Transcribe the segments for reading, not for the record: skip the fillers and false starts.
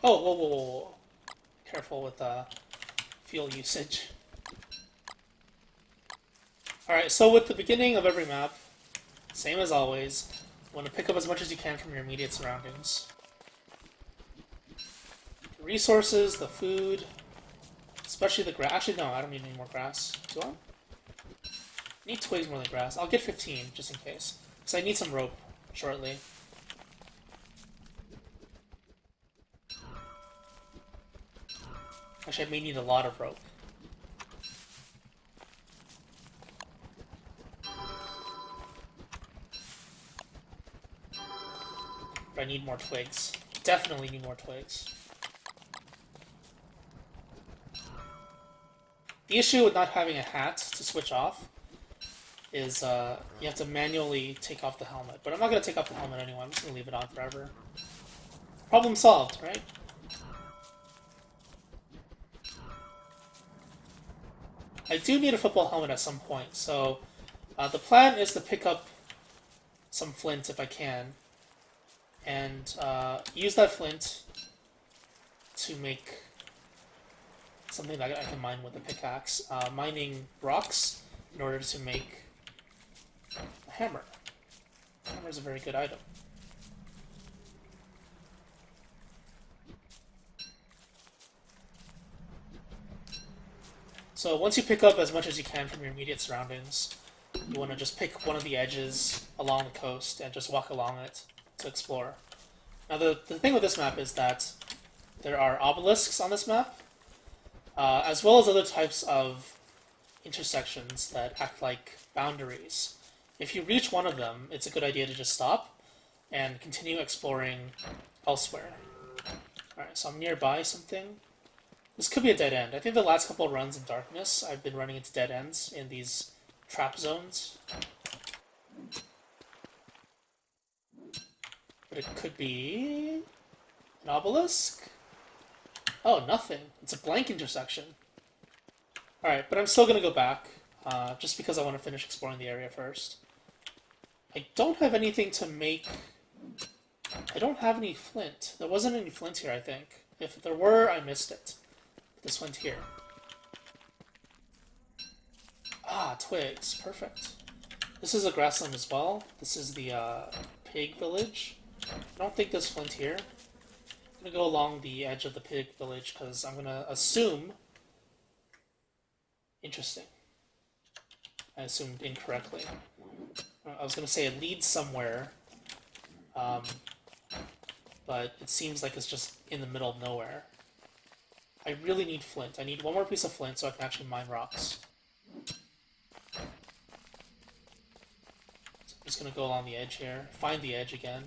Oh, whoa, whoa, whoa, whoa. Careful with fuel usage. Alright, so with the beginning of every map, same as always, you want to pick up as much as you can from your immediate surroundings. The resources, the food, especially the grass. Actually, no, I don't need any more grass. Do I? I need twigs more than grass. I'll get 15, just in case. Because I need some rope shortly. Actually, I may need a lot of rope. But I need more twigs. Definitely need more twigs. The issue with not having a hat to switch off is you have to manually take off the helmet. But I'm not going to take off the helmet anyway. I'm just going to leave it on forever. Problem solved, right? I do need a football helmet at some point, so the plan is to pick up some flint if I can, and use that flint to make something that I can mine with a pickaxe, mining rocks in order to make a hammer. A hammer is a very good item. So once you pick up as much as you can from your immediate surroundings, you want to just pick one of the edges along the coast and just walk along it to explore. Now the thing with this map is that there are obelisks on this map, as well as other types of intersections that act like boundaries. If you reach one of them, it's a good idea to just stop and continue exploring elsewhere. Alright, so I'm nearby something. This could be a dead end. I think the last couple of runs in Darkness, I've been running into dead ends in these trap zones. But it could be an obelisk? Oh, nothing. It's a blank intersection. Alright, but I'm still going to go back, just because I want to finish exploring the area first. I don't have anything to make... I don't have any flint. There wasn't any flint here, I think. If there were, I missed it. This flint here. Ah, twigs. Perfect. This is a grassland as well. This is the pig village. I don't think there's flint here. I'm going to go along the edge of the pig village because I'm going to assume... Interesting. I assumed incorrectly. I was going to say it leads somewhere, but it seems like it's just in the middle of nowhere. I really need flint. I need one more piece of flint so I can actually mine rocks. So I'm just going to go along the edge here, find the edge again.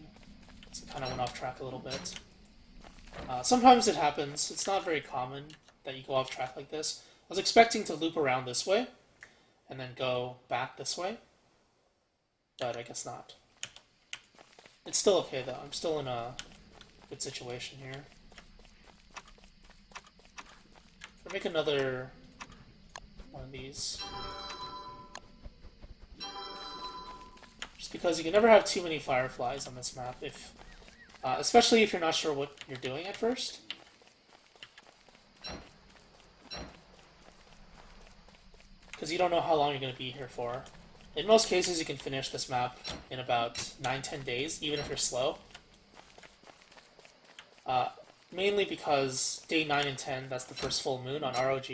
So I kind of went off track a little bit. Sometimes it happens. It's not very common that you go off track like this. I was expecting to loop around this way and then go back this way, but I guess not. It's still okay though. I'm still in a good situation here. I'll make another one of these. Just because you can never have too many fireflies on this map, especially if you're not sure what you're doing at first. Because you don't know how long you're going to be here for. In most cases, you can finish this map in about 9-10 days, even if you're slow. Mainly because day 9 and 10, that's the first full moon on ROG.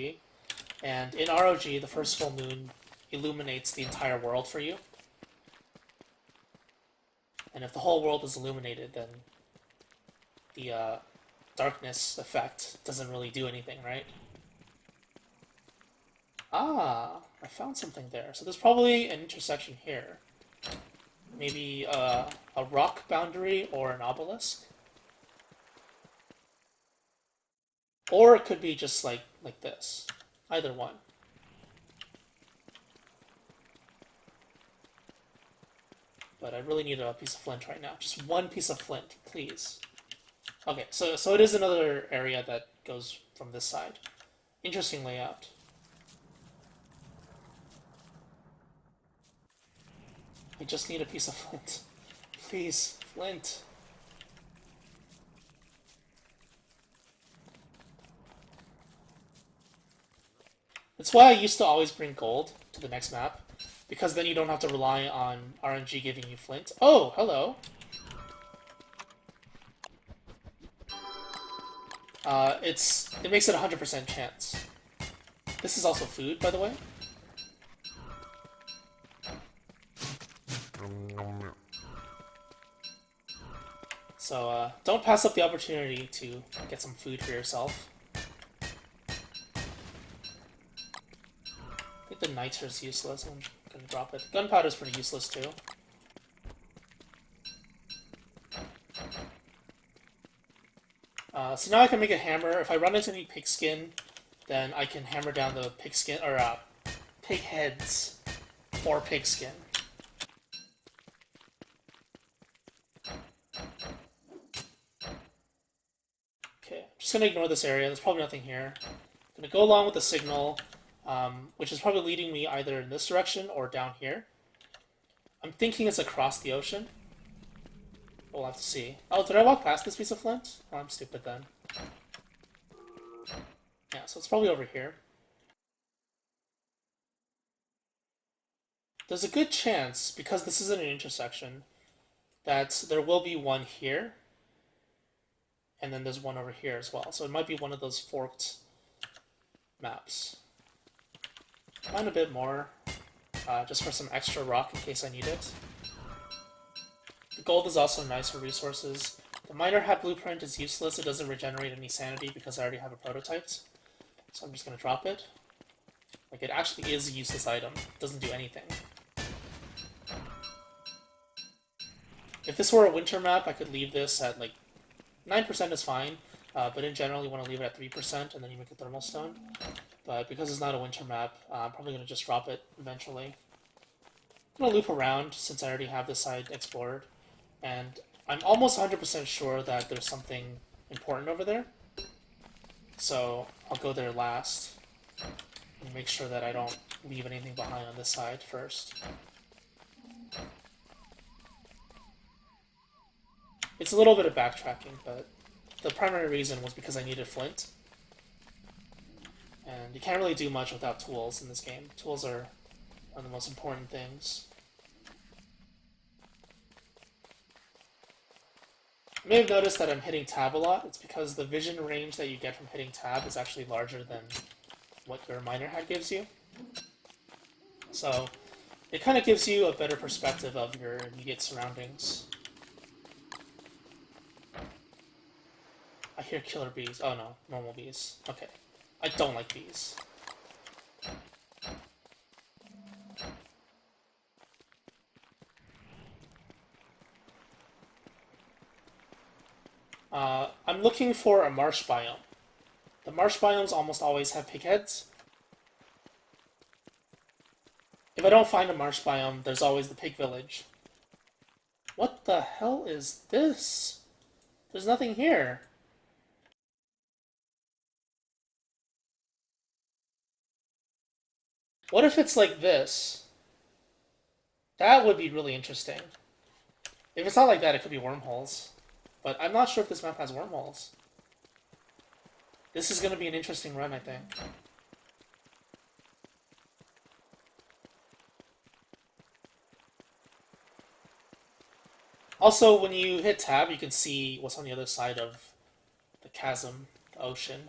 And in ROG, the first full moon illuminates the entire world for you. And if the whole world is illuminated, then the darkness effect doesn't really do anything, right? Ah, I found something there. So there's probably an intersection here. Maybe a rock boundary or an obelisk. Or it could be just like this. Either one. But I really need a piece of flint right now. Just one piece of flint, please. Okay, so it is another area that goes from this side. Interesting layout. I just need a piece of flint. Please, flint. That's why I used to always bring gold to the next map, because then you don't have to rely on RNG giving you flint. Oh, hello. It makes it 100% chance. This is also food, by the way. So don't pass up the opportunity to get some food for yourself. I think the niter is useless. I'm gonna drop it. Gunpowder is pretty useless too. So now I can make a hammer. If I run into any pigskin, then I can hammer down the pigskin or pig heads for pigskin. Okay, I'm just gonna ignore this area. There's probably nothing here. I'm gonna go along with the signal, which is probably leading me either in this direction or down here. I'm thinking it's across the ocean. We'll have to see. Oh, did I walk past this piece of flint? Oh, I'm stupid then. Yeah, so it's probably over here. There's a good chance, because this isn't an intersection, that there will be one here, and then there's one over here as well. So it might be one of those forked maps. Find a bit more, just for some extra rock in case I need it. The gold is also nice for resources. The miner hat blueprint is useless. It doesn't regenerate any sanity because I already have it prototyped. So I'm just going to drop it. Like, it actually is a useless item. It doesn't do anything. If this were a winter map, I could leave this at, like, 9% is fine. But in general, you want to leave it at 3%, and then you make a thermal stone. But because it's not a winter map, I'm probably going to just drop it eventually. I'm going to loop around since I already have this side explored. And I'm almost 100% sure that there's something important over there. So I'll go there last and make sure that I don't leave anything behind on this side first. It's a little bit of backtracking, but the primary reason was because I needed flint. And you can't really do much without tools in this game. Tools are one of the most important things. You may have noticed that I'm hitting tab a lot. It's because the vision range that you get from hitting tab is actually larger than what your miner hat gives you. So it kind of gives you a better perspective of your immediate surroundings. I hear killer bees. Oh no, normal bees. Okay. I don't like bees. I'm looking for a marsh biome. The marsh biomes almost always have pig heads. If I don't find a marsh biome, there's always the pig village. What the hell is this? There's nothing here. What if it's like this? That would be really interesting. If it's not like that, it could be wormholes. But I'm not sure if this map has wormholes. This is going to be an interesting run, I think. Also, when you hit tab, you can see what's on the other side of the chasm, the ocean.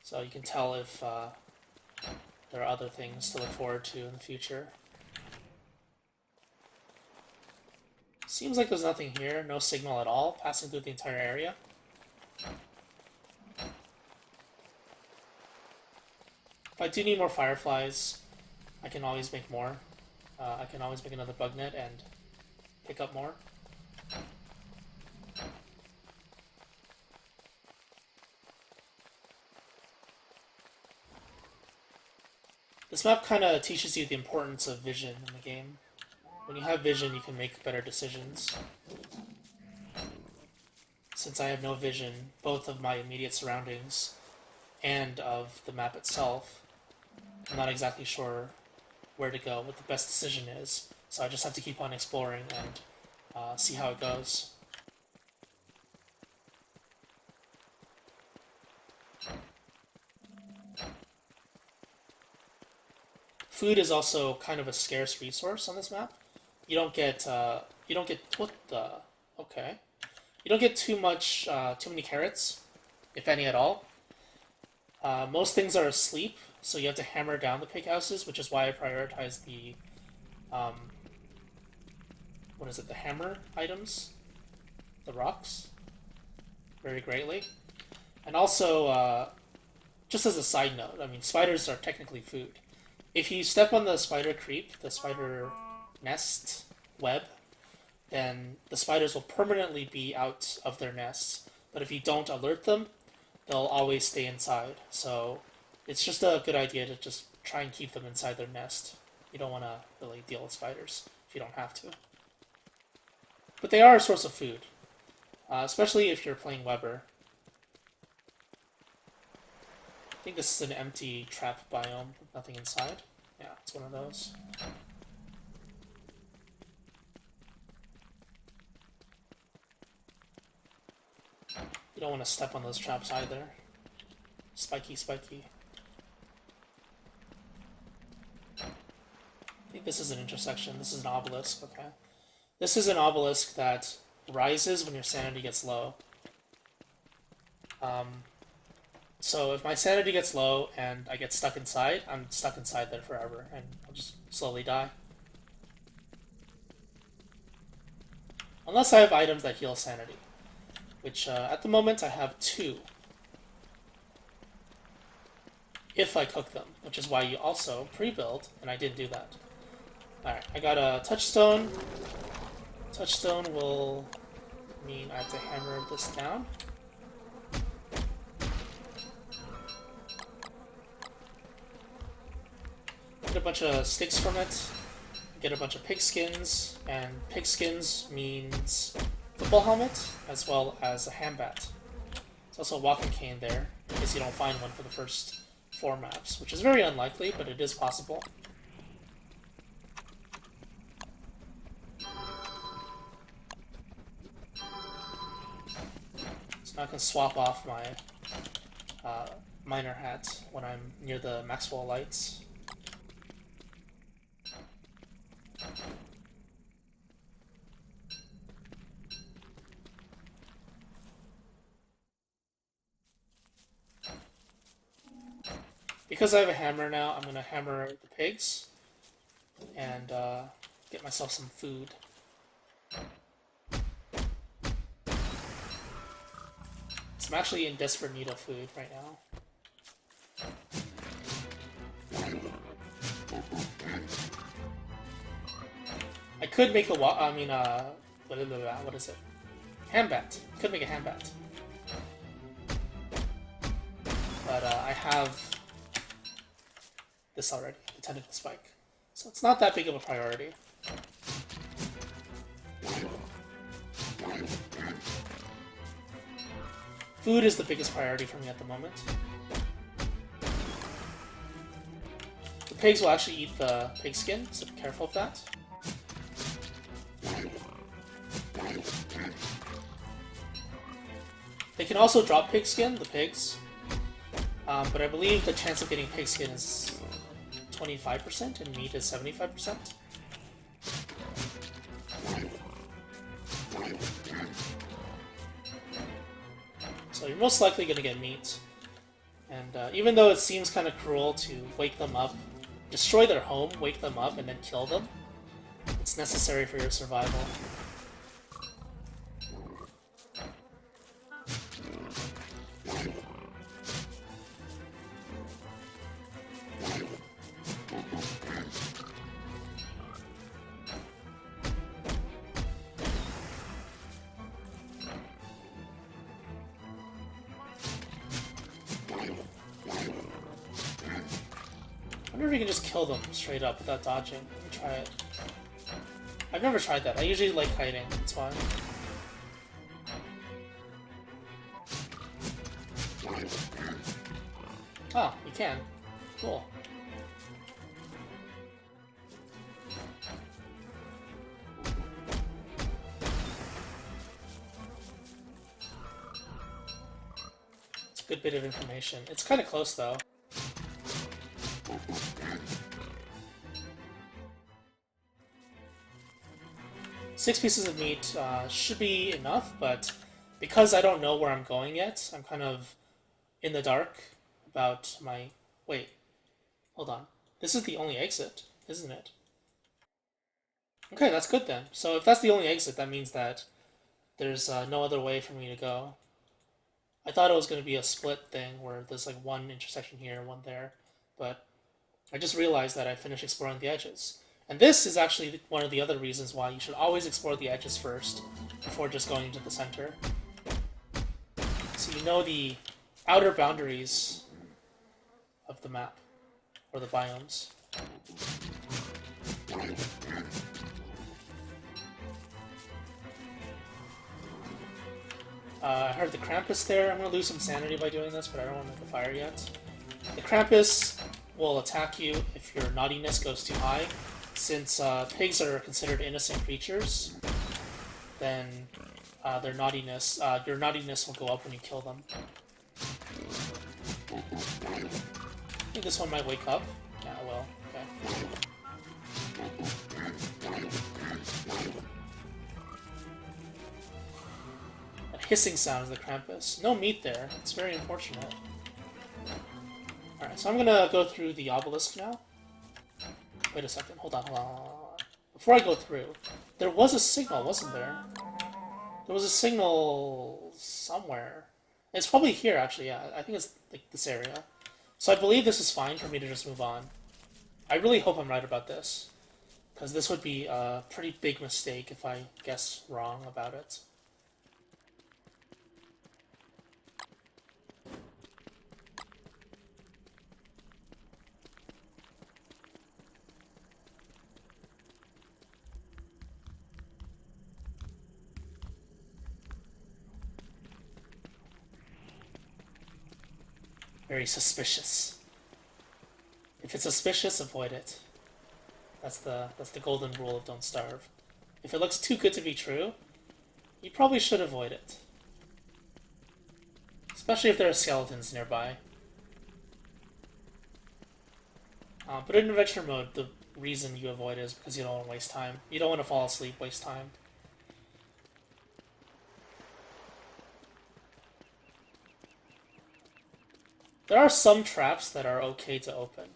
So you can tell if there are other things to look forward to in the future. Seems like there's nothing here, no signal at all, passing through the entire area. If I do need more fireflies, I can always make more. I can always make another bug net and pick up more. This map kind of teaches you the importance of vision in the game. When you have vision, you can make better decisions. Since I have no vision, both of my immediate surroundings and of the map itself, I'm not exactly sure where to go, what the best decision is. So I just have to keep on exploring and see how it goes. food is also kind of a scarce resource on this map. You don't get what the okay. You don't get too many carrots, if any at all. Most things are asleep, so you have to hammer down the pig houses, which is why I prioritize the um, what is it? The hammer items, the rocks, very greatly. And also, just as a side note, I mean, spiders are technically food. If you step on the spider creep, the spider nest web, then the spiders will permanently be out of their nests. But if you don't alert them, they'll always stay inside. So it's just a good idea to just try and keep them inside their nest. You don't want to really deal with spiders if you don't have to. But they are a source of food, especially if you're playing Weber. I think this is an empty trap biome with nothing inside. Yeah, it's one of those. You don't want to step on those traps either. Spiky, spiky. I think this is an intersection. This is an obelisk, okay. This is an obelisk that rises when your sanity gets low. So if my sanity gets low and I get stuck inside, I'm stuck inside there forever, and I'll just slowly die. Unless I have items that heal sanity, which at the moment I have 2. If I cook them, which is why you also pre-build, and I didn't do that. Alright, I got a touchstone. Touchstone will mean I have to hammer this down. Get a bunch of sticks from it. Get a bunch of pig skins, and pig skins means football helmet as well as a handbat. There's also a walking cane there, in case you don't find one for the first 4 maps, which is very unlikely, but it is possible. So now I can swap off my miner hat when I'm near the Maxwell lights. Because I have a hammer now, I'm going to hammer the pigs and get myself some food. So I'm actually in desperate need of food right now. I could make a what is it? Handbat. Could make a handbat. But I have this already, the tentacle spike. So it's not that big of a priority. Food is the biggest priority for me at the moment. The pigs will actually eat the pig skin, so be careful of that. They can also drop pig skin, the pigs, but I believe the chance of getting pig skin is 25% and meat is 75%. So you're most likely going to get meat. And even though it seems kind of cruel to wake them up, destroy their home, wake them up, and then kill them, it's necessary for your survival. I wonder if you can just kill them straight up without dodging. Let me try it. I've never tried that. I usually like hiding. It's fine. Ah, you can. Cool. It's a good bit of information. It's kind of close, though. 6 pieces of meat should be enough, but because I don't know where I'm going yet, I'm kind of in the dark about my... Wait, hold on. This is the only exit, isn't it? Okay, that's good then. So if that's the only exit, that means that there's no other way for me to go. I thought it was going to be a split thing where there's like one intersection here, one there, but I just realized that I finished exploring the edges. And this is actually one of the other reasons why you should always explore the edges first before just going into the center. So you know the outer boundaries of the map, or the biomes. I heard the Krampus there. I'm going to lose some sanity by doing this, but I don't want to make a fire yet. The Krampus will attack you if your naughtiness goes too high. Since pigs are considered innocent creatures, then your naughtiness will go up when you kill them. I think this one might wake up. Yeah, it will. Okay. That hissing sound is the Krampus. No meat there. It's very unfortunate. Alright, so I'm gonna go through the obelisk now. Wait a second. Hold on. Before I go through, there was a signal, wasn't there? There was a signal somewhere. It's probably here, actually, yeah. I think it's like this area. So I believe this is fine for me to just move on. I really hope I'm right about this, because this would be a pretty big mistake if I guess wrong about it. Very suspicious. If it's suspicious, avoid it. That's the golden rule of don't starve. If it looks too good to be true, you probably should avoid it. Especially if there are skeletons nearby. But in adventure mode, the reason you avoid it is because you don't want to waste time. You don't want to fall asleep, waste time. There are some traps that are okay to open.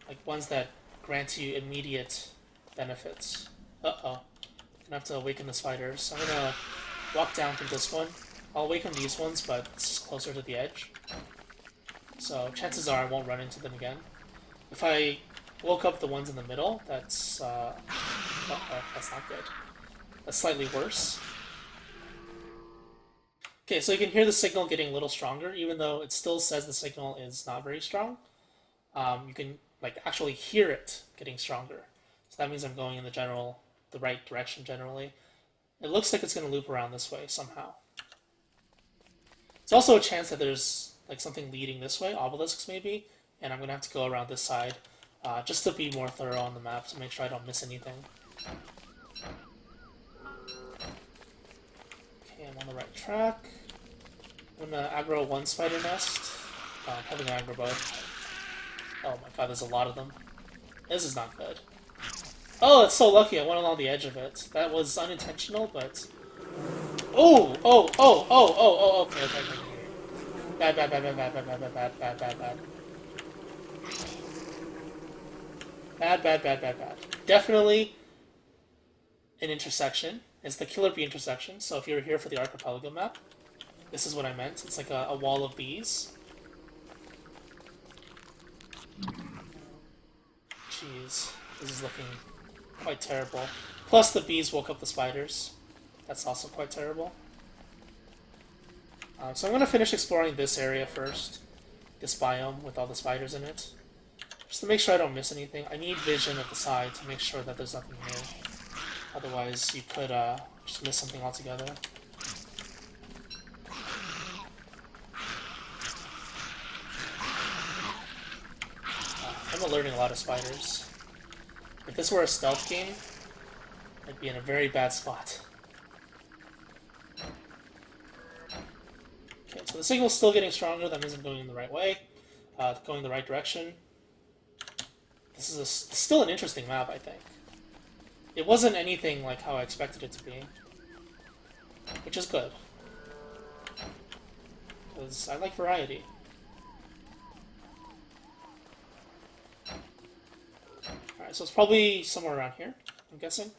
Like ones that grant you immediate benefits. Uh-oh. Gonna have to awaken the spiders. I'm gonna walk down through this one. I'll awaken these ones, but this is closer to the edge. So chances are I won't run into them again. If I woke up the ones in the middle, that's that's not good. That's slightly worse. Okay, so you can hear the signal getting a little stronger, even though it still says the signal is not very strong. You can like actually hear it getting stronger. So that means I'm going in the right direction generally. It looks like it's going to loop around this way somehow. There's also a chance that there's like something leading this way, obelisks maybe, and I'm going to have to go around this side just to be more thorough on the map to make sure I don't miss anything. Okay, I'm on the right track. I'm gonna aggro one spider nest. I'm probably gonna aggro both. Oh my god, there's a lot of them. This is not good. Oh, it's so lucky I went along the edge of it. That was unintentional, but... Oh! Okay. Bad. Bad. Definitely an intersection. It's the Killer Bee intersection, so if you're here for the Archipelago map, this is what I meant. It's like a wall of bees. Jeez, this is looking quite terrible. Plus the bees woke up the spiders. That's also quite terrible. So I'm going to finish exploring this area first. This biome with all the spiders in it. Just to make sure I don't miss anything. I need vision of the side to make sure that there's nothing here. Otherwise you could just miss something altogether. I'm alerting a lot of spiders. If this were a stealth game, I'd be in a very bad spot. Okay, so the signal's still getting stronger. That means I'm going in the right way, going the right direction. This is still an interesting map, I think. It wasn't anything like how I expected it to be, which is good. Because I like variety. Alright, so it's probably somewhere around here, I'm guessing.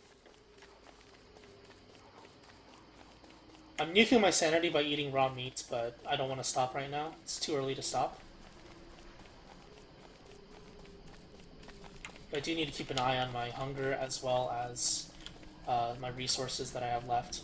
I'm nuking my sanity by eating raw meat, but I don't want to stop right now. It's too early to stop. But I do need to keep an eye on my hunger as well as my resources that I have left.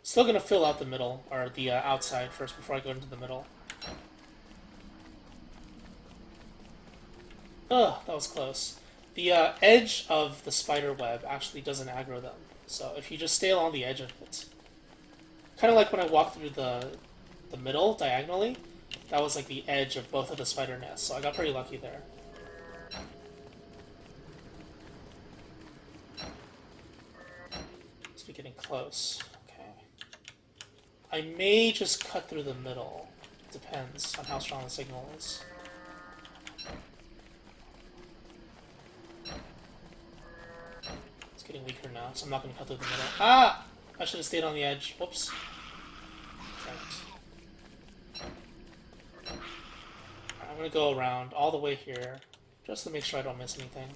Still gonna fill out the middle, or the outside first before I go into the middle. Ugh, that was close. The edge of the spider web actually doesn't aggro them. So if you just stay along the edge of it, kind of like when I walked through the middle diagonally, that was like the edge of both of the spider nests. So I got pretty lucky there. Must be getting close. I may just cut through the middle. Depends on how strong the signal is. It's getting weaker now, so I'm not going to cut through the middle. Ah! I should have stayed on the edge. Whoops. I'm going to go around all the way here, just to make sure I don't miss anything.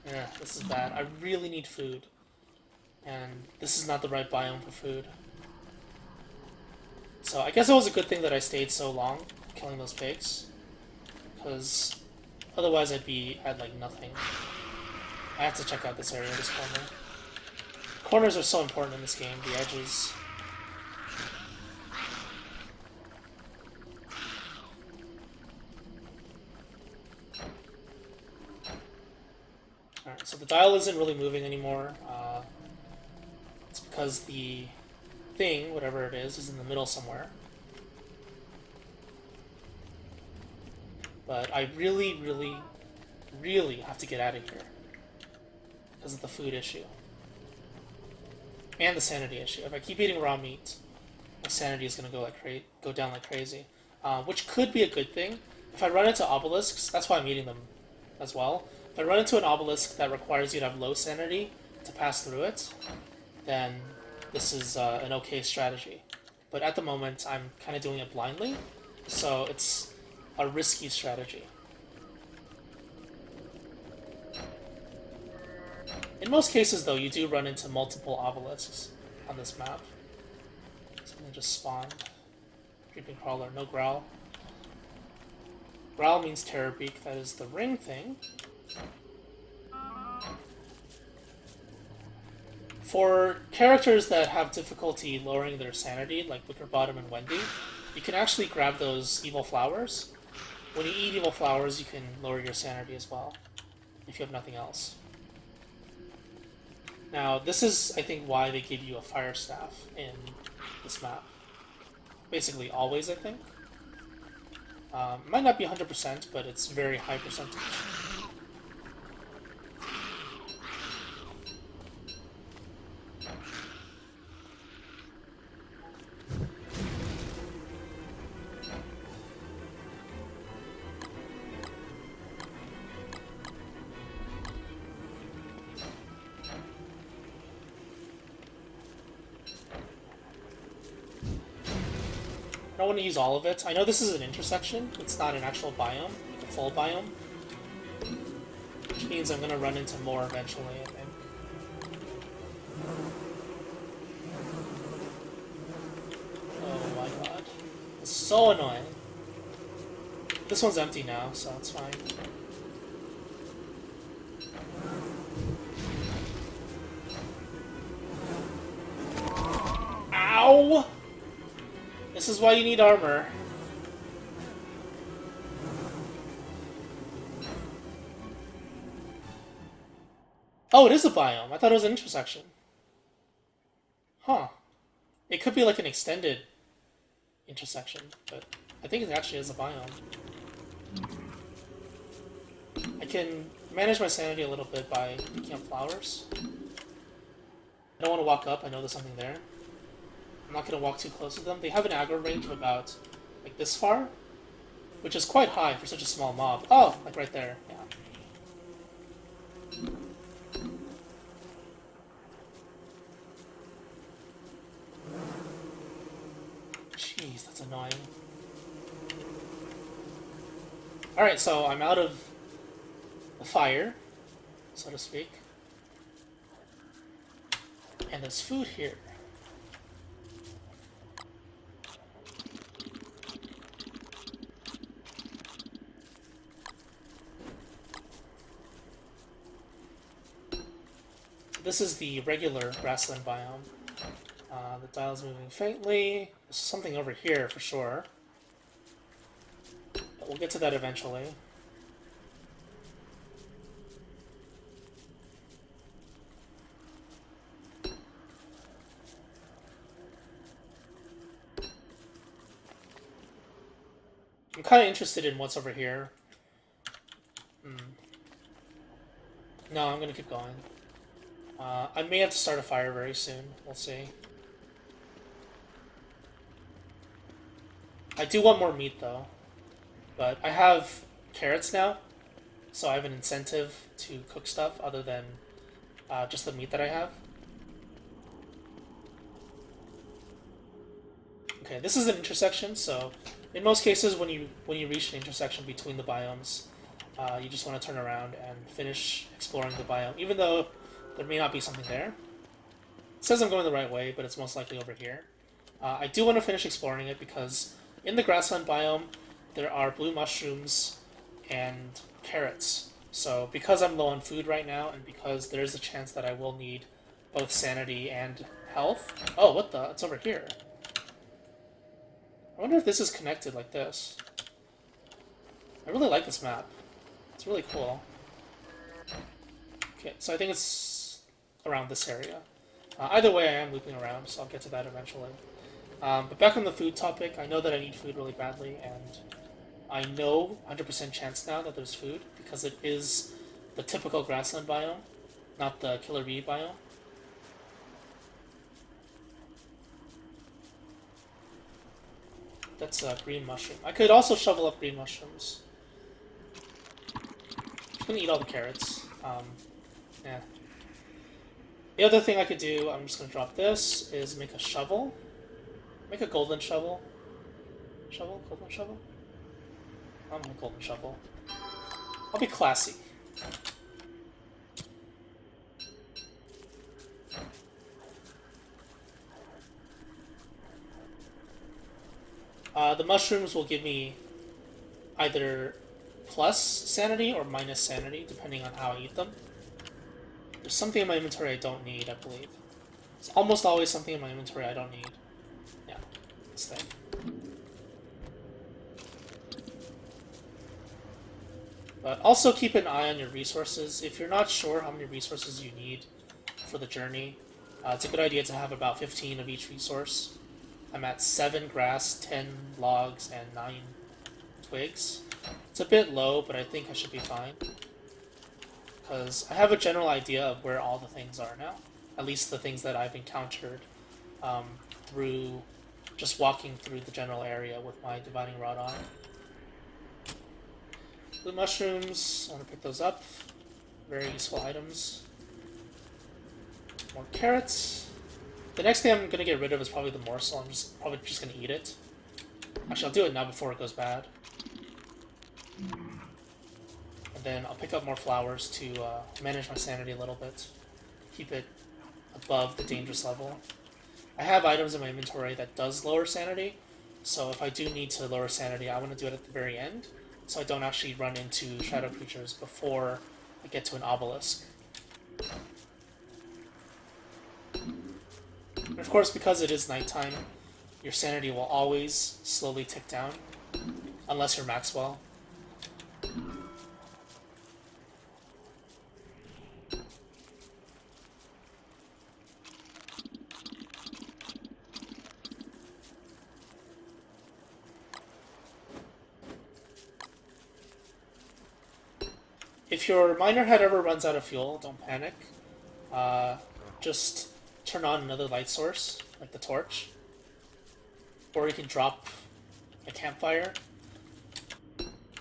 Yeah, this is bad. I really need food. And this is not the right biome for food. So I guess it was a good thing that I stayed so long killing those pigs. Because otherwise I'd be at like nothing. I have to check out this area, this corner. Corners are so important in this game, the edges. Alright, so the dial isn't really moving anymore. It's because the thing, whatever it is in the middle somewhere. But I really, really, really have to get out of here. Because of the food issue. And the sanity issue. If I keep eating raw meat, my sanity is going to go down like crazy. Which could be a good thing. If I run into obelisks, that's why I'm eating them as well. If I run into an obelisk that requires you to have low sanity to pass through it, then this is an okay strategy. But at the moment, I'm kind of doing it blindly, so it's a risky strategy. In most cases, though, you do run into multiple obelisks on this map. Something just spawned. Creeping crawler, no growl. Growl means terror beak, that is the ring thing. For characters that have difficulty lowering their sanity, like Wickerbottom and Wendy, you can actually grab those evil flowers. When you eat evil flowers, you can lower your sanity as well, if you have nothing else. Now, this is, I think, why they give you a fire staff in this map. Basically, always, I think. Might not be 100%, but it's very high percentage. I don't want to use all of it. I know this is an intersection. It's not an actual biome, like a full biome. Which means I'm going to run into more eventually, I think. Oh my god. It's so annoying. This one's empty now, so it's fine. Ow! This is why you need armor. Oh, it is a biome. I thought it was an intersection. Huh. It could be like an extended intersection, but I think it actually is a biome. I can manage my sanity a little bit by picking up flowers. I don't want to walk up. I know there's something there. I'm not going to walk too close to them. They have an aggro range of about, like, this far, which is quite high for such a small mob. Oh, like right there. Yeah. Jeez, that's annoying. Alright, so I'm out of the fire, so to speak. And there's food here. This is the regular grassland biome. The dial's moving faintly. There's something over here for sure. But we'll get to that eventually. I'm kind of interested in what's over here. No, I'm gonna keep going. I may have to start a fire very soon. We'll see. I do want more meat, though. But I have carrots now, so I have an incentive to cook stuff other than just the meat that I have. Okay, this is an intersection, so in most cases when you reach an intersection between the biomes, you just want to turn around and finish exploring the biome, even though there may not be something there. It says I'm going the right way, but it's most likely over here. I do want to finish exploring it because in the grassland biome, there are blue mushrooms and carrots. So because I'm low on food right now, and because there is a chance that I will need both sanity and health... Oh, what the? It's over here. I wonder if this is connected like this. I really like this map. It's really cool. Okay, so I think it's around this area. Either way, I am looping around, so I'll get to that eventually. But back on the food topic, I know that I need food really badly, and I know 100% chance now that there's food, because it is the typical grassland biome, not the killer bee biome. That's a green mushroom. I could also shovel up green mushrooms. I'm just gonna eat all the carrots. Yeah. The other thing I could do, I'm just gonna drop this, is make a shovel. Make a golden shovel. Shovel? Golden shovel? I'm a golden shovel. I'll be classy. The mushrooms will give me either plus sanity or minus sanity, depending on how I eat them. There's something in my inventory I don't need, I believe. There's almost always something in my inventory I don't need. Yeah, this thing. But also keep an eye on your resources. If you're not sure how many resources you need for the journey, it's a good idea to have about 15 of each resource. I'm at 7 grass, 10 logs, and 9 twigs. It's a bit low, but I think I should be fine. Because I have a general idea of where all the things are now. At least the things that I've encountered through just walking through the general area with my divining rod on. Blue mushrooms, I'm going to pick those up. Very useful items. More carrots. The next thing I'm going to get rid of is probably the morsel. I'm probably just going to eat it. Actually, I'll do it now before it goes bad. And then I'll pick up more flowers to manage my sanity a little bit. Keep it above the dangerous level. I have items in my inventory that does lower sanity. So if I do need to lower sanity, I want to do it at the very end. So I don't actually run into shadow creatures before I get to an obelisk. And of course, because it is nighttime, your sanity will always slowly tick down, unless you're Maxwell. if your miner head ever runs out of fuel, don't panic. Uh, just turn on another light source, like the torch. Or you can drop a campfire.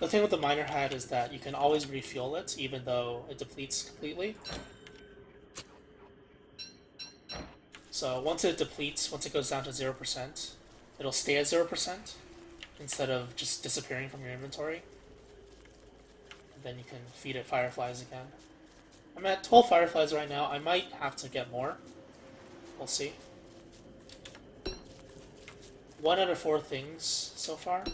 The thing with the miner head is that you can always refuel it, even though it depletes completely. So once it depletes, once it goes down to 0%, it'll stay at 0% instead of just disappearing from your inventory. And then you can feed it fireflies again. I'm at 12 fireflies right now. I might have to get more. We'll see. 1 out of 4 things so far.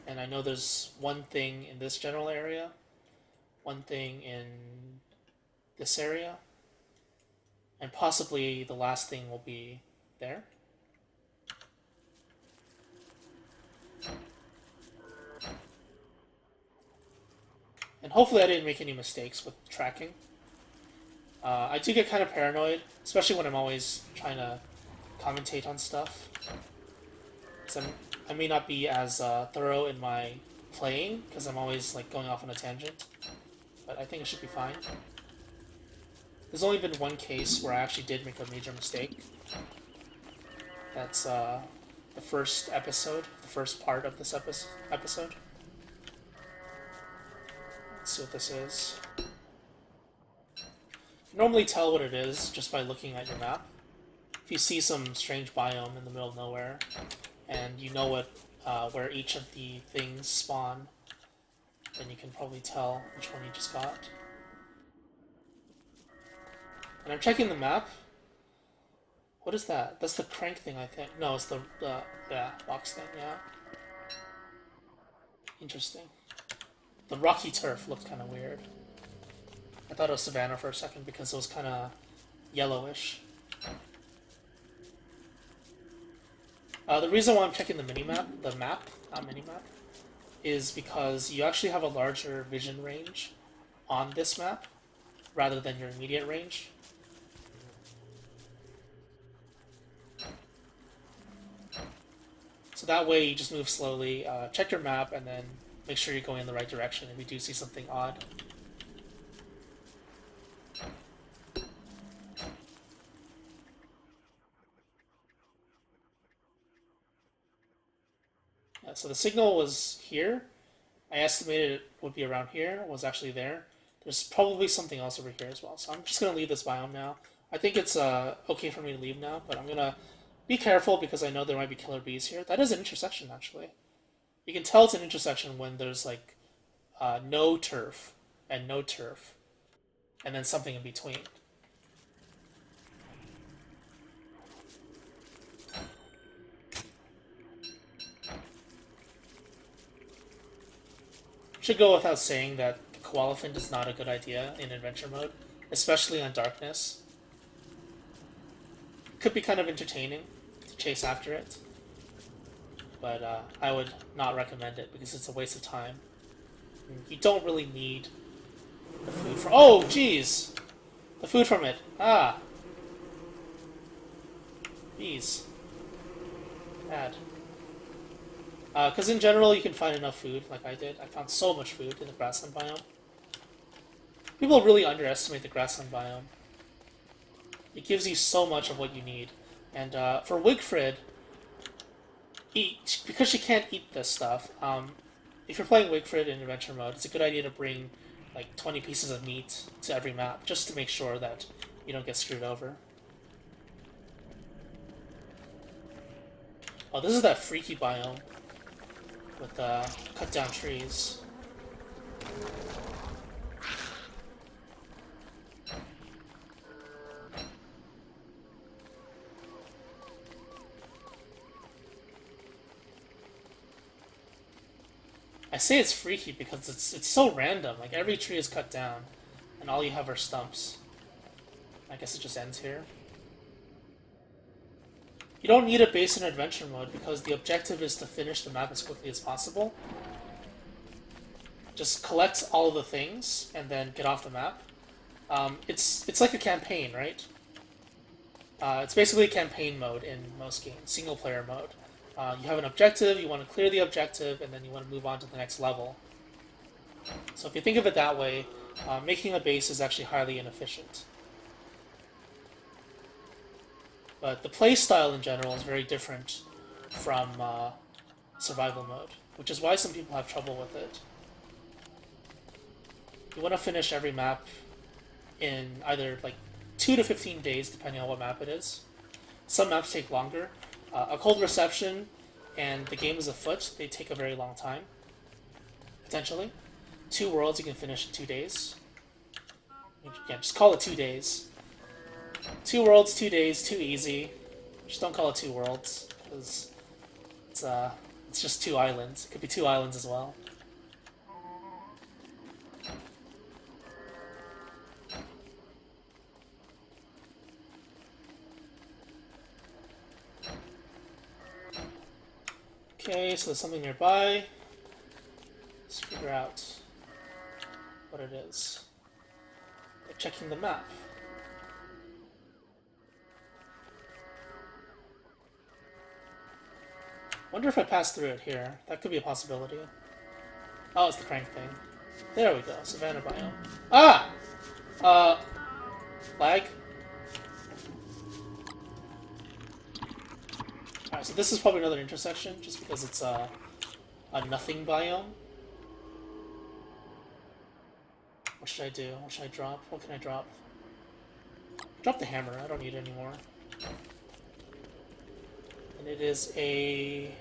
And I know there's one thing in this general area, one thing in this area, and possibly the last thing will be there. And hopefully I didn't make any mistakes with tracking. I do get kind of paranoid, especially when I'm always trying to commentate on stuff. So I may not be as thorough in my playing, because I'm always like going off on a tangent. But I think it should be fine. There's only been one case where I actually did make a major mistake. That's the first episode, the first part of this episode. Let's see what this is. You normally tell what it is just by looking at your map. If you see some strange biome in the middle of nowhere, and you know what where each of the things spawn, then you can probably tell which one you just got. And I'm checking the map. What is that? That's the crank thing, I think. No, it's the box thing, yeah. Interesting. The rocky turf looked kind of weird. I thought it was savanna for a second because it was kind of yellowish. The reason why I'm checking the minimap, not minimap, is because you actually have a larger vision range on this map rather than your immediate range. So that way you just move slowly, check your map, and then make sure you're going in the right direction if you do see something odd. Yeah, so the signal was here. I estimated it would be around here. It was actually there. There's probably something else over here as well. So I'm just going to leave this biome now. I think it's okay for me to leave now, but I'm going to be careful because I know there might be killer bees here. That is an intersection, actually. You can tell it's an intersection when there's like no turf and no turf, and then something in between. Should go without saying that the koalefant is not a good idea in adventure mode, especially on darkness. Could be kind of entertaining to chase after it, but I would not recommend it because it's a waste of time. You don't really need the food from. Oh, jeez, the food from it. Ah, bees. Bad. Because in general, you can find enough food, like I did. I found so much food in the grassland biome. People really underestimate the grassland biome. It gives you so much of what you need. And for Wigfrid, because she can't eat this stuff, if you're playing Wigfrid in adventure mode, it's a good idea to bring like 20 pieces of meat to every map, just to make sure that you don't get screwed over. Oh, this is that freaky biome with cut down trees. I say it's freaky because it's so random. Like every tree is cut down, and all you have are stumps. I guess it just ends here. You don't need a base in adventure mode because the objective is to finish the map as quickly as possible. Just collect all of the things and then get off the map. It's like a campaign, right? It's basically campaign mode in most games, single player mode. You have an objective, you want to clear the objective, and then you want to move on to the next level. So if you think of it that way, making a base is actually highly inefficient. But the playstyle in general is very different from survival mode, which is why some people have trouble with it. You want to finish every map in either like 2 to 15 days, depending on what map it is. Some maps take longer. A cold reception and the game is afoot, they take a very long time, potentially. 2 worlds you can finish in 2 days. Yeah, just call it 2 days. 2 worlds, 2 days, too easy. Just don't call it 2 worlds, because it's just 2 islands. It could be 2 islands as well. Okay, so there's something nearby. Let's figure out what it is by checking the map. Wonder if I pass through it here. That could be a possibility. Oh, it's the crank thing. There we go. Savannah biome. Ah! Lag? Alright, so this is probably another intersection, just because it's a nothing biome. What should I do? What should I drop? What can I drop? Drop the hammer. I don't need it anymore. And it is a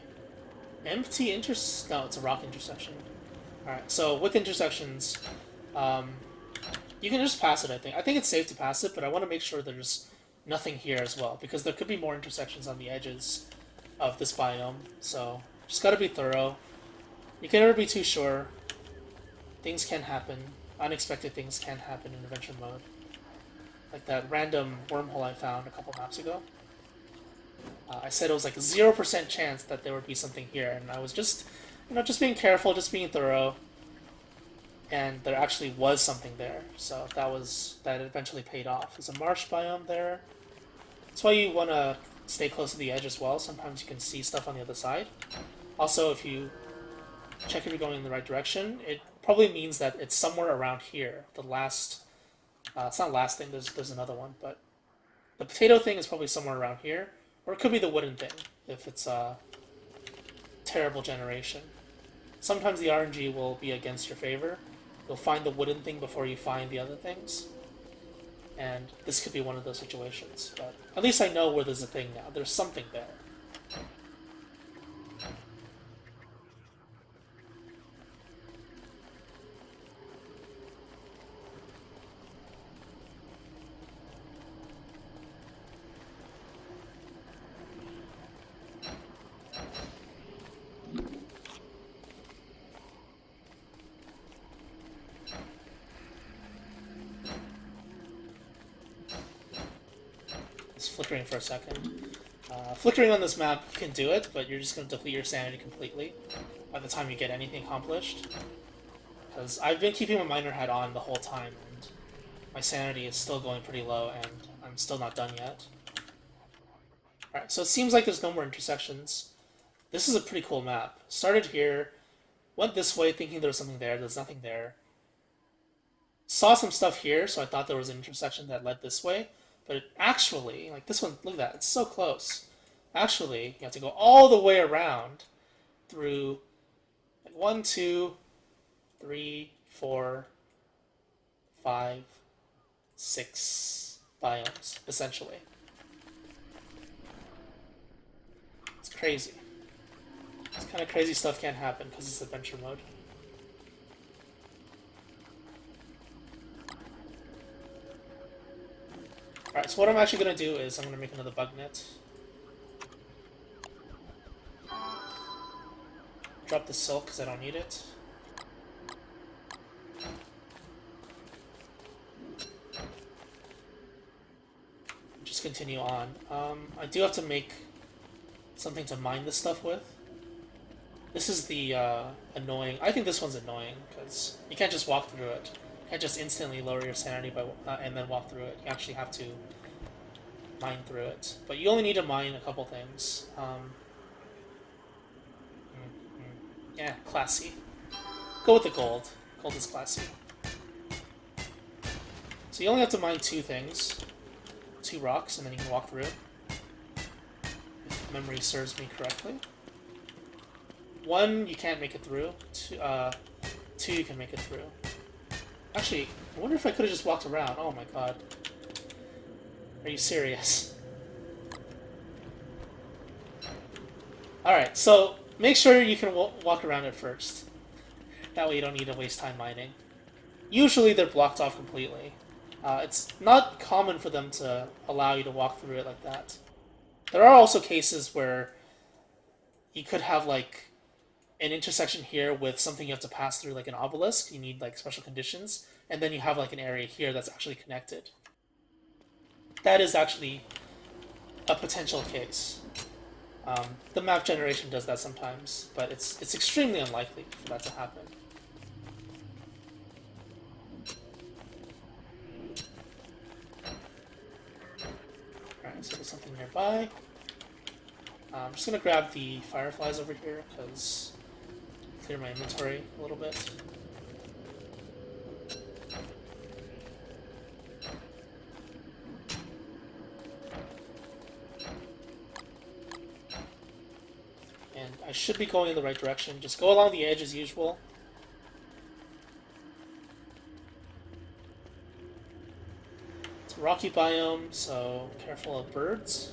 empty no, it's a rock intersection. Alright, so with intersections, you can just pass it, I think. I think it's safe to pass it, but I want to make sure there's nothing here as well, because there could be more intersections on the edges of this biome, so just gotta be thorough. You can never be too sure. Things can happen. Unexpected things can happen in adventure mode. Like that random wormhole I found a couple maps ago. I said it was like a 0% chance that there would be something here, and I was just, just being careful, just being thorough, and there actually was something there. So that eventually paid off. There's a marsh biome there. That's why you want to stay close to the edge as well. Sometimes you can see stuff on the other side. Also, if you check if you're going in the right direction, it probably means that it's somewhere around here. The last, it's not last thing. There's another one, but the potato thing is probably somewhere around here. Or it could be the wooden thing, if it's a terrible generation. Sometimes the RNG will be against your favor. You'll find the wooden thing before you find the other things. And this could be one of those situations. But at least I know where there's a thing now. There's something there. Flickering for a second. Flickering on this map can do it, but you're just going to deplete your sanity completely by the time you get anything accomplished. Because I've been keeping my miner hat on the whole time, and my sanity is still going pretty low, and I'm still not done yet. Alright, so it seems like there's no more intersections. This is a pretty cool map. Started here, went this way thinking there was something there, there's nothing there. Saw some stuff here, so I thought there was an intersection that led this way. But it actually, like this one, look at that, it's so close. Actually, you have to go all the way around through like 1, 2, 3, 4, 5, 6 biomes, essentially. It's crazy. This kind of crazy stuff can't happen because it's adventure mode. Alright, so what I'm actually going to do is I'm going to make another bug net. Drop the silk because I don't need it. Just continue on. I do have to make something to mine this stuff with. This is the annoying... I think this one's annoying because you can't just walk through it. You can't just instantly lower your sanity by, and then walk through it. You actually have to mine through it. But you only need to mine a couple things. Yeah, classy. Go with the gold. Gold is classy. So you only have to mine 2 things. 2 rocks, and then you can walk through. If memory serves me correctly. 1, you can't make it through. 2, you can make it through. Actually, I wonder if I could have just walked around. Oh my god. Are you serious? Alright, so make sure you can walk around it first. That way you don't need to waste time mining. Usually they're blocked off completely. It's not common for them to allow you to walk through it like that. There are also cases where you could have like an intersection here with something you have to pass through, like an obelisk. You need like special conditions, and then you have like an area here that's actually connected. That is actually a potential case. The map generation does that sometimes, but it's extremely unlikely for that to happen. Alright, so there's something nearby. I'm just gonna grab the fireflies over here, because clear my inventory a little bit. And I should be going in the right direction. Just go along the edge as usual. It's a rocky biome, so careful of birds.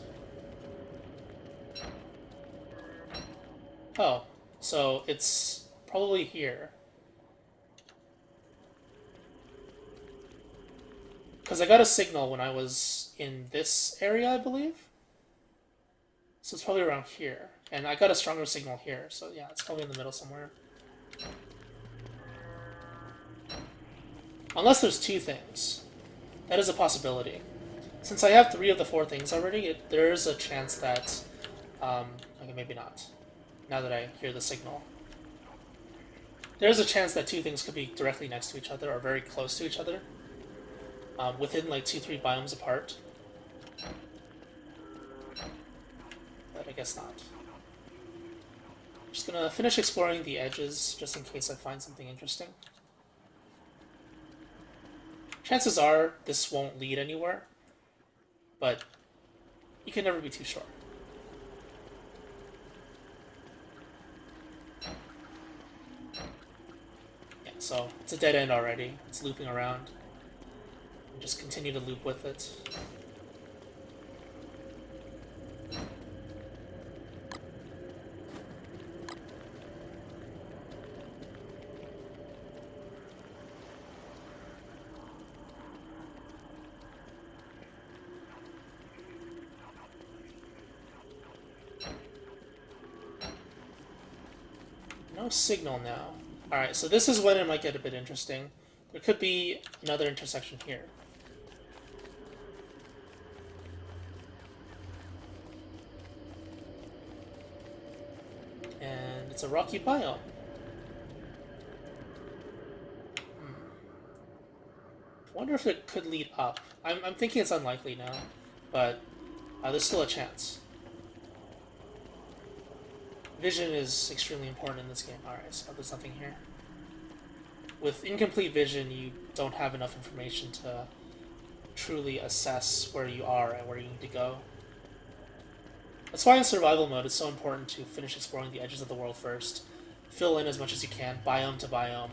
Oh, so it's probably here. Because I got a signal when I was in this area, I believe. So it's probably around here. And I got a stronger signal here, so yeah, it's probably in the middle somewhere. Unless there's 2 things. That is a possibility. Since I have 3 of the 4 things already, there is a chance that... okay, maybe not. Now that I hear the signal. There's a chance that 2 things could be directly next to each other, or very close to each other. Within like 2-3 biomes apart. But I guess not. Just gonna finish exploring the edges, just in case I find something interesting. Chances are this won't lead anywhere, but you can never be too sure. Yeah, so it's a dead end already. It's looping around. Just continue to loop with it. No signal now. Alright, so this is when it might get a bit interesting. There could be another intersection here. And it's a rocky biome. Wonder if it could lead up. I'm thinking it's unlikely now, but there's still a chance. Vision is extremely important in this game. Alright, so there's nothing here. With incomplete vision, you don't have enough information to truly assess where you are and where you need to go. That's why in survival mode it's so important to finish exploring the edges of the world first. Fill in as much as you can, biome to biome,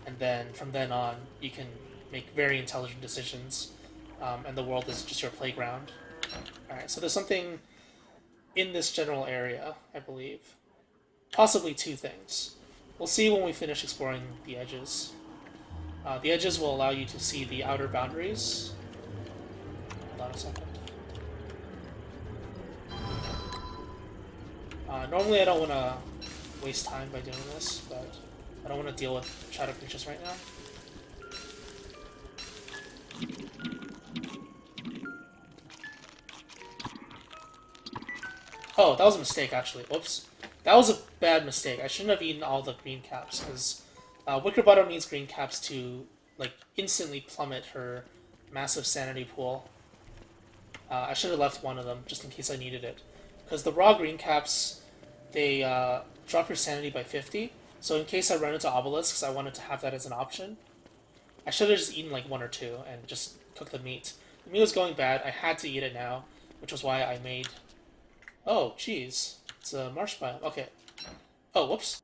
and then from then on you can make very intelligent decisions, and the world is just your playground. Alright, so there's something in this general area, I believe. Possibly 2 things. We'll see when we finish exploring the edges. The edges will allow you to see the outer boundaries. Hold on a second. Normally I don't want to waste time by doing this, but I don't want to deal with shadow creatures right now. Oh, that was a mistake, actually. Whoops. That was a bad mistake. I shouldn't have eaten all the green caps, because Wicker Bottom needs green caps to like instantly plummet her massive sanity pool. I should have left one of them, just in case I needed it. Because the raw green caps, they drop your sanity by 50, So in case I run into obelisks, I wanted to have that as an option. I should have just eaten like one or two and just cooked the meat. The meat was going bad. I had to eat it now, which was why I made... Oh, jeez. It's a marsh biome. Okay. Oh, whoops.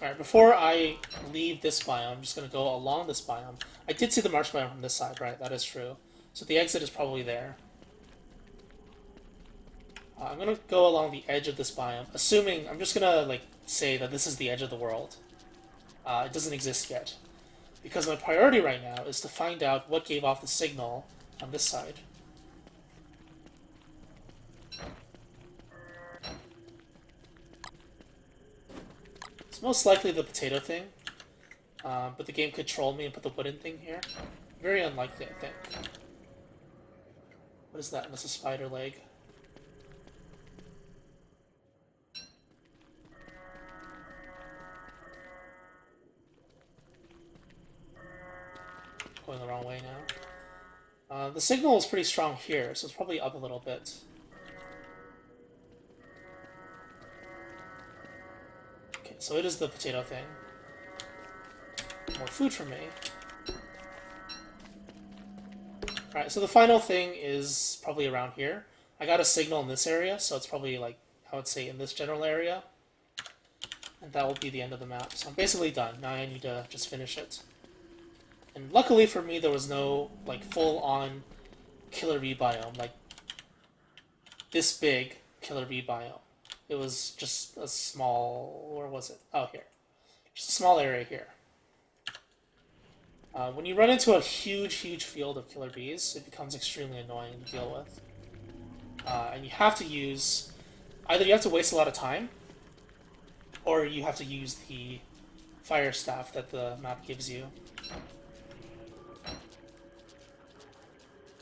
Alright, before I leave this biome, I'm just going to go along this biome. I did see the marsh biome from this side, right? That is true. So the exit is probably there. I'm going to go along the edge of this biome, assuming... I'm just going to, like, say that this is the edge of the world. It doesn't exist yet. Because my priority right now is to find out what gave off the signal on this side. It's most likely the potato thing, but the game could troll me and put the wooden thing here. Very unlikely, I think. What is that? That's a spider leg. Going the wrong way now. The signal is pretty strong here, so it's probably up a little bit. Okay, so it is the potato thing. More food for me. Alright, so the final thing is probably around here. I got a signal in this area, so it's probably like, I would say in this general area. And that will be the end of the map. So I'm basically done. Now I need to just finish it. And luckily for me, there was no like full-on killer bee biome, like this big killer bee biome. It was just a small, where was it? Oh, here. Just a small area here. When you run into a huge field of killer bees, it becomes extremely annoying to deal with. And you have to use, either you have to waste a lot of time, or you have to use the fire staff that the map gives you.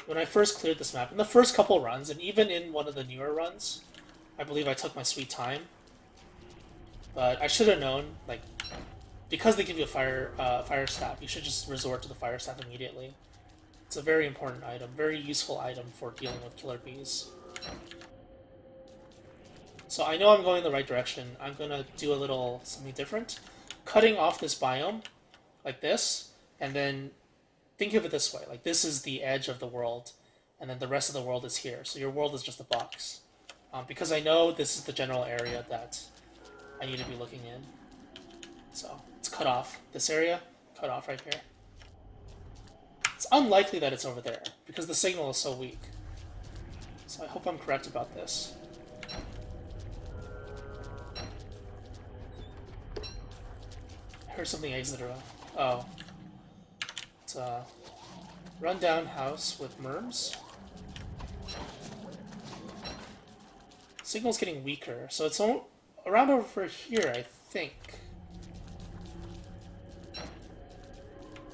When I first cleared this map, in the first couple runs, and even in one of the newer runs, I believe I took my sweet time. But I should have known, like, because they give you a fire staff, you should just resort to the fire staff immediately. It's a very important item, very useful item for dealing with killer bees. So I know I'm going the right direction. I'm going to do a little something different. Cutting off this biome, like this, and then think of it this way. Like, this is the edge of the world, and then the rest of the world is here. So your world is just a box. Because I know this is the general area that I need to be looking in. So it's cut off. This area, cut off right here. It's unlikely that it's over there, because the signal is so weak. So I hope I'm correct about this. I heard something exit around. Oh. It's a rundown house with merms. Signal's getting weaker, so it's around over here, I think.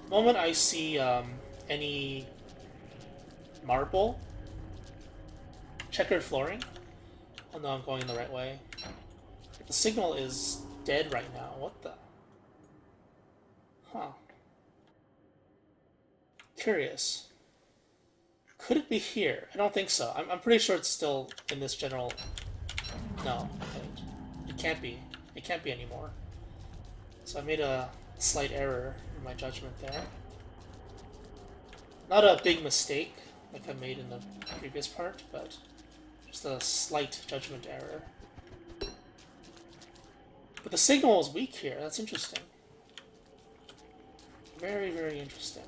The moment I see any marble, checkered flooring, I'll know I'm going the right way. The signal is dead right now. What the? Huh. Curious. Could it be here? I don't think so. I'm pretty sure it's still in this general... No, wait. It can't be. It can't be anymore. So I made a slight error in my judgment there. Not a big mistake like I made in the previous part, but just a slight judgment error. But the signal is weak here. That's interesting. Very interesting.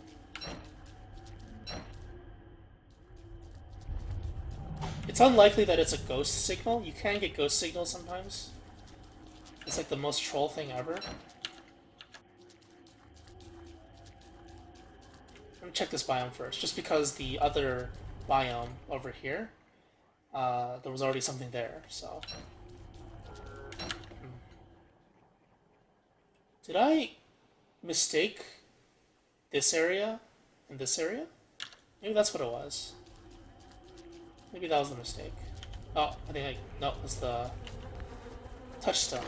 It's unlikely that it's a ghost signal. You can get ghost signals sometimes. It's like the most troll thing ever. Let me check this biome first, just because the other biome over here, there was already something there, so... Did I mistake this area and this area? Maybe that's what it was. Maybe that was the mistake. Oh, I think no, that's the touchstone.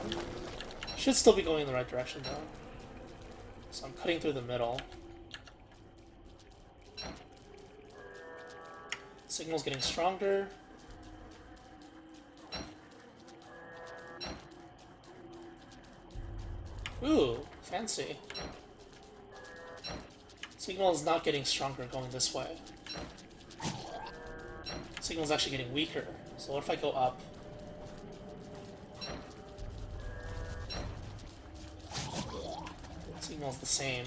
Should still be going in the right direction though. So I'm cutting through the middle. Signal's getting stronger. Ooh, fancy. Signal is not getting stronger going this way. Signal is actually getting weaker. So what if I go up? Signal's the same.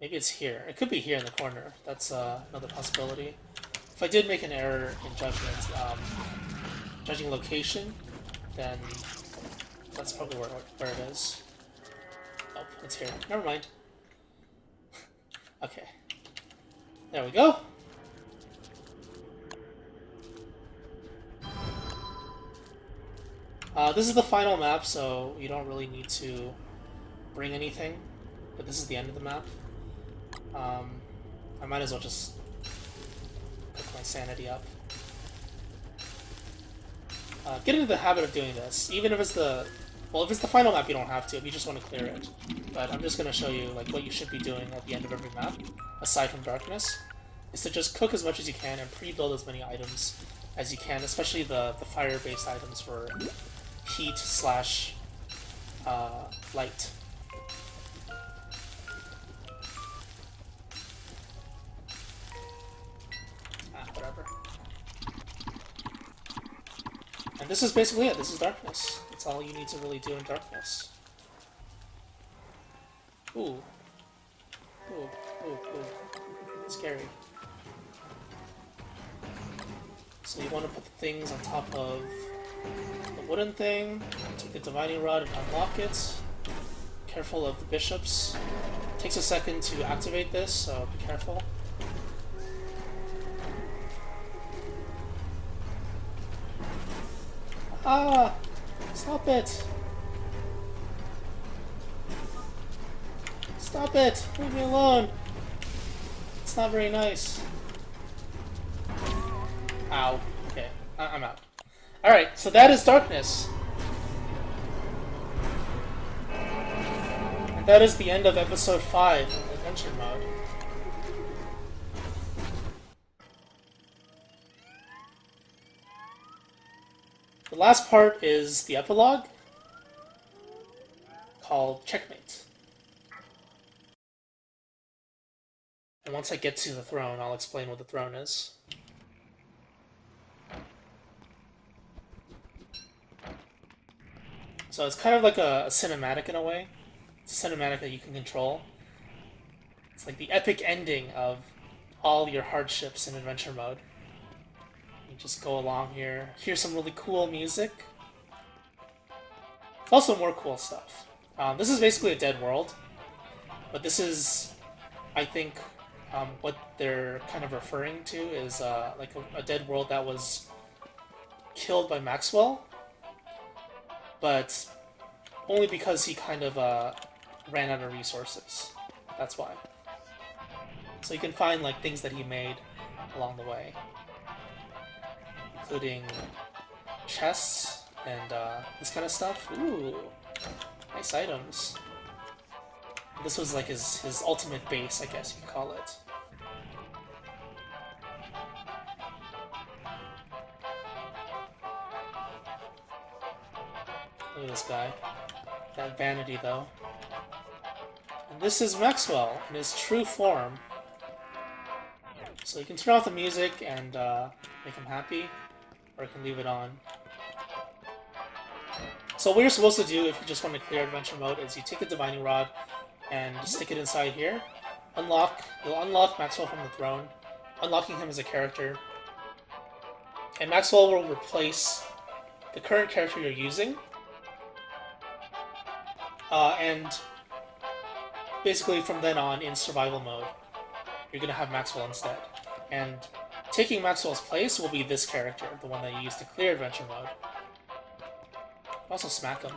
Maybe it's here. It could be here in the corner. That's another possibility. If I did make an error in judgment, judging location, then that's probably where it is. Oh, it's here. Never mind. Okay. There we go. This is the final map, so you don't really need to bring anything. But this is the end of the map. I might as well just pick my sanity up. Get into the habit of doing this. Even if it's the... Well, if it's the final map, you don't have to, if you just want to clear it. But I'm just going to show you like what you should be doing at the end of every map, aside from darkness, is to just cook as much as you can and pre-build as many items as you can, especially the fire-based items for heat slash light. Whatever. And this is basically it. This is darkness. That's all you need to really do in darkness. Ooh. Ooh, ooh, ooh. Scary. So you want to put the things on top of the wooden thing, take the divining rod and unlock it. Careful of the bishops. It takes a second to activate this, so be careful. Ah! Stop it! Stop it! Leave me alone! It's not very nice. Ow. Okay, I'm out. Alright, so that is darkness. And that is the end of episode 5 in adventure mode. The last part is the epilogue, called Checkmate. And once I get to the throne, I'll explain what the throne is. So it's kind of like a cinematic in a way. It's a cinematic that you can control. It's like the epic ending of all your hardships in adventure mode. You just go along here, hear some really cool music. There's also more cool stuff. This is basically a dead world, but this is, I think, what they're kind of referring to is like a dead world that was killed by Maxwell, but only because he kind of ran out of resources. That's why. So you can find like things that he made along the way, including chests and this kind of stuff. Ooh, nice items. This was like his ultimate base, I guess you could call it. Look at this guy. That vanity, though. And this is Maxwell in his true form. So you can turn off the music and make him happy, or you can leave it on. So what you're supposed to do if you just want to clear adventure mode is you take the divining rod and stick it inside here. You'll unlock Maxwell from the throne, unlocking him as a character. And Maxwell will replace the current character you're using. And basically from then on, in survival mode, you're going to have Maxwell instead. And taking Maxwell's place will be this character, the one that you use to clear adventure mode. Also smack him.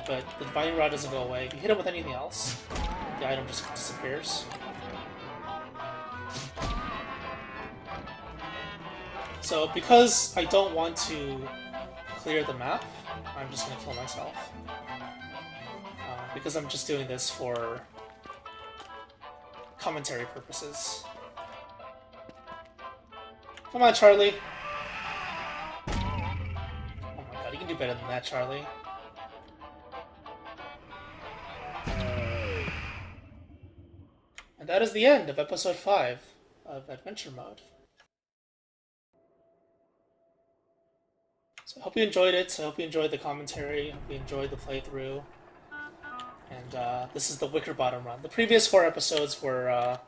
But the divining rod doesn't go away. If you hit him with anything else, the item just disappears. So because I don't want to clear the map, I'm just going to kill myself. Because I'm just doing this for commentary purposes. Come on, Charlie! Oh my god, you can do better than that, Charlie. that is the end of episode 5 of Adventure Mode. So I hope you enjoyed it. I hope you enjoyed the commentary. I hope you enjoyed the playthrough. And this is the Wicker Bottom run. The previous 4 episodes were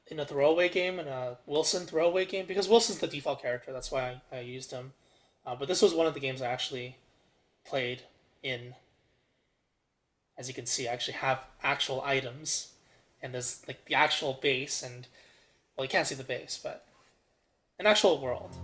in a throwaway game, in a Wilson throwaway game, because Wilson's the default character. That's why I used him. But this was one of the games I actually played in. As you can see, I actually have actual items, and there's like the actual base, and well, you can't see the base, but an actual world.